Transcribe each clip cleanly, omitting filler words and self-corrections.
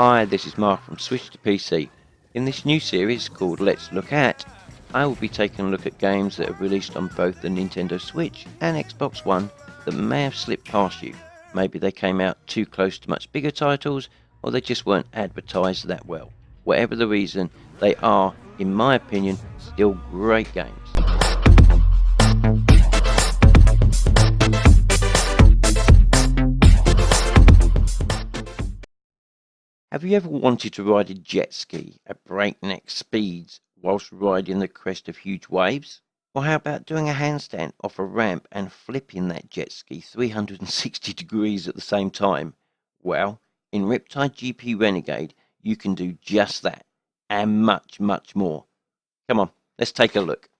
Hi, this is Mark from Switch to PC. In this new series called Let's Look At, I will be taking a look at games that have released on both the Nintendo Switch and Xbox One that may have slipped past you. Maybe they came out too close to much bigger titles, or they just weren't advertised that well. Whatever the reason, they are, in my opinion, still great games. Have you ever wanted to ride a jet ski at breakneck speeds whilst riding the crest of huge waves? Or how about doing a handstand off a ramp and flipping that jet ski 360 degrees at the same time? Well, in Riptide GP Renegade, you can do just that, and much, much more. Come on, let's take a look.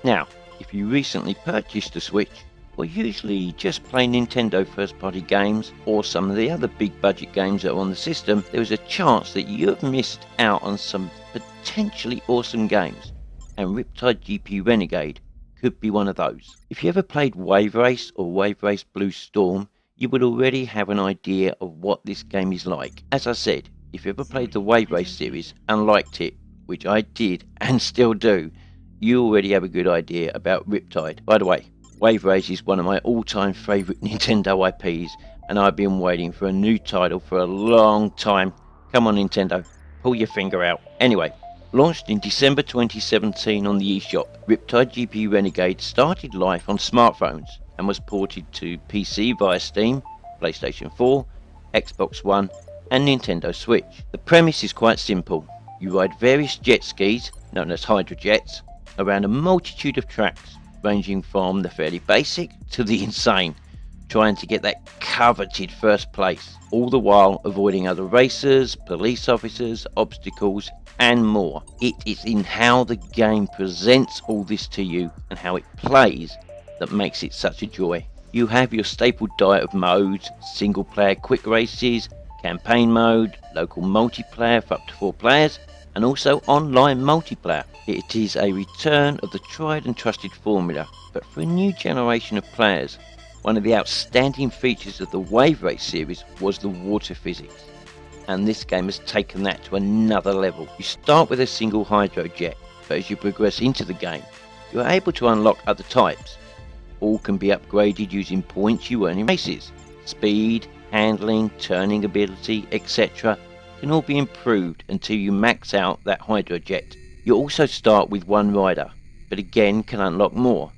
Now, if you recently purchased a Switch, or usually just play Nintendo first-party games or some of the other big budget games that are on the system, there is a chance that you have missed out on some potentially awesome games, and Riptide GP Renegade could be one of those. If you ever played Wave Race or Wave Race Blue Storm, you would already have an idea of what this game is like. As I said, if you ever played the Wave Race series and liked it, which I did and still do, you already have a good idea about Riptide. By the way, Wave Race is one of my all-time favourite Nintendo IPs, and I've been waiting for a new title for a long time. Come on Nintendo, pull your finger out. Anyway, launched in December 2017 on the eShop, Riptide GP Renegade started life on smartphones and was ported to PC via Steam, PlayStation 4, Xbox One and Nintendo Switch. The premise is quite simple. You ride various jet skis, known as hydrojets, around a multitude of tracks, ranging from the fairly basic to the insane, trying to get that coveted first place, all the while avoiding other racers, police officers, obstacles and more. It is in how the game presents all this to you and how it plays that makes it such a joy. You have your staple diet of modes: single player quick races, campaign mode, local multiplayer for up to 4 players, and also online multiplayer. It is a return of the tried and trusted formula, but for a new generation of players. One of the outstanding features of the Wave Race series was the water physics, and this game has taken that to another level. You start with a single hydrojet, but as you progress into the game, you are able to unlock other types. All can be upgraded using points you earn in races. Speed, handling, turning ability, etc. can all be improved until you max out that hydrojet. You also start with one rider, but again can unlock more.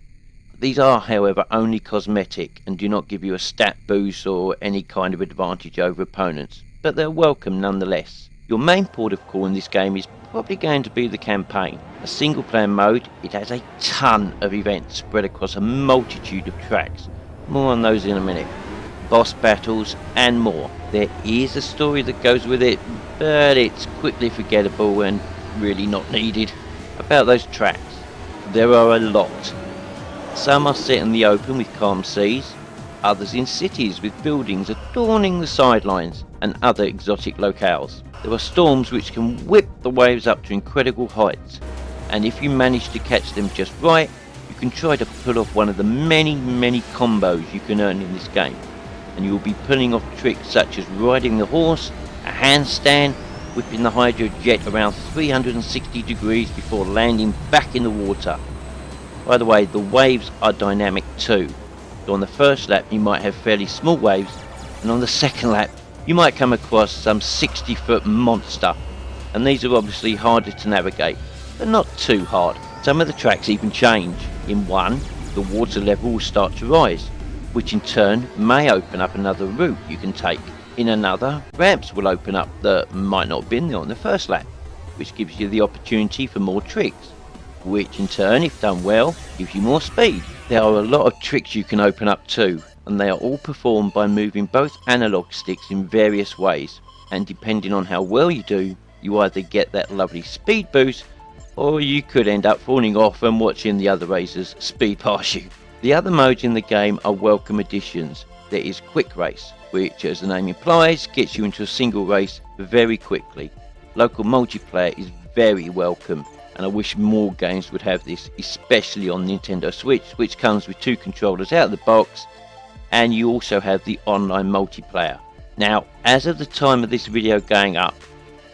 These are, however, only cosmetic and do not give you a stat boost or any kind of advantage over opponents, but they're welcome nonetheless. Your main port of call in this game is probably going to be the campaign. A single player mode, it has a ton of events spread across a multitude of tracks. More on those in a minute. Boss battles and more. There is a story that goes with it, but it's quickly forgettable and really not needed. About those tracks, there are a lot. Some are set in the open with calm seas, others in cities with buildings adorning the sidelines and other exotic locales. There are storms which can whip the waves up to incredible heights, and if you manage to catch them just right, you can try to pull off one of the many combos you can earn in this game, and you will be pulling off tricks such as riding the horse, a handstand, whipping the hydrojet around 360 degrees before landing back in the water. By the way, the waves are dynamic too, so on the first lap you might have fairly small waves, and on the second lap you might come across some 60-foot monster, and these are obviously harder to navigate, but not too hard. Some of the tracks even change. In one, the water level will start to rise, which in turn may open up another route you can take. In another, ramps will open up that might not have been there on the first lap, which gives you the opportunity for more tricks, which in turn, if done well, gives you more speed. There are a lot of tricks you can open up too, and they are all performed by moving both analog sticks in various ways, and depending on how well you do, you either get that lovely speed boost, or you could end up falling off and watching the other racers speed past you. The other modes in the game are welcome additions. There is Quick Race, which as the name implies gets you into a single race very quickly. Local multiplayer is very welcome, and I wish more games would have this, especially on Nintendo Switch, which comes with 2 controllers out of the box, and you also have the online multiplayer. Now, as of the time of this video going up,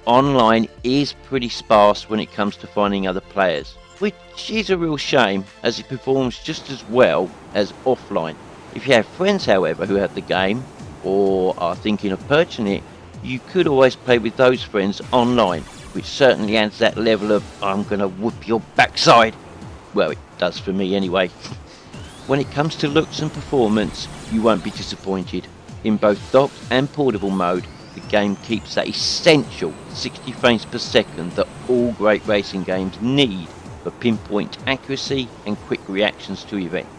online is pretty sparse when it comes to finding other players, which is a real shame as it performs just as well as offline. If you have friends, however, who have the game or are thinking of purchasing it, you could always play with those friends online, which certainly adds that level of "I'm gonna whoop your backside." Well, it does for me anyway. When it comes to looks and performance, you won't be disappointed. In both docked and portable mode, the game keeps that essential 60 frames per second that all great racing games need for pinpoint accuracy and quick reactions to events.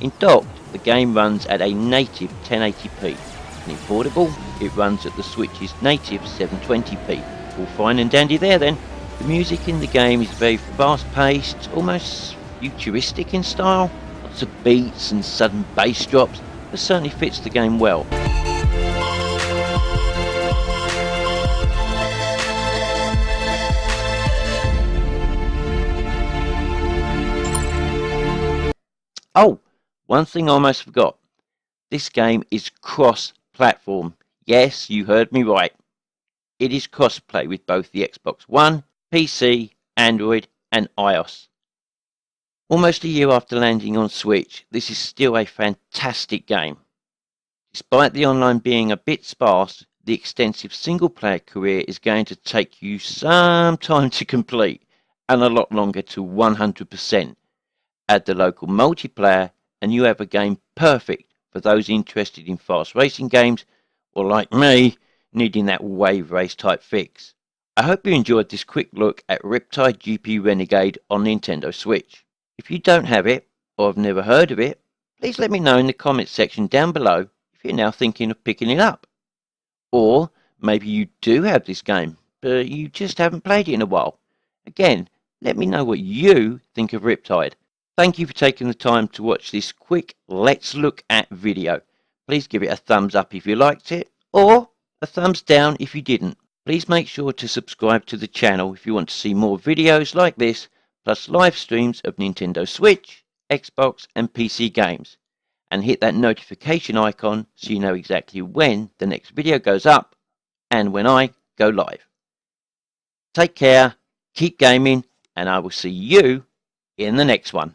In docked, the game runs at a native 1080p, and in portable, it runs at the Switch's native 720p. All fine and dandy there then. The music in the game is very fast-paced, almost futuristic in style. Lots of beats and sudden bass drops, but certainly fits the game well. Oh, one thing I almost forgot. This game is cross-platform. Yes, you heard me right. It is cross-play with both the Xbox One, PC, Android and iOS. Almost a year after landing on Switch, this is still a fantastic game. Despite the online being a bit sparse, the extensive single-player career is going to take you some time to complete, and a lot longer to 100%. Add the local multiplayer and you have a game perfect for those interested in fast racing games, or like me, needing that wave race type fix. I hope you enjoyed this quick look at Riptide GP Renegade on Nintendo Switch. If you don't have it, or have never heard of it, please let me know in the comments section down below if you're now thinking of picking it up. Or maybe you do have this game, but you just haven't played it in a while. Again, let me know what you think of Riptide. Thank you for taking the time to watch this quick Let's Look At video. Please give it a thumbs up if you liked it, or a thumbs down if you didn't. Please make sure to subscribe to the channel if you want to see more videos like this, plus live streams of Nintendo Switch, Xbox and PC games. And hit that notification icon so you know exactly when the next video goes up and when I go live. Take care, keep gaming, and I will see you in the next one.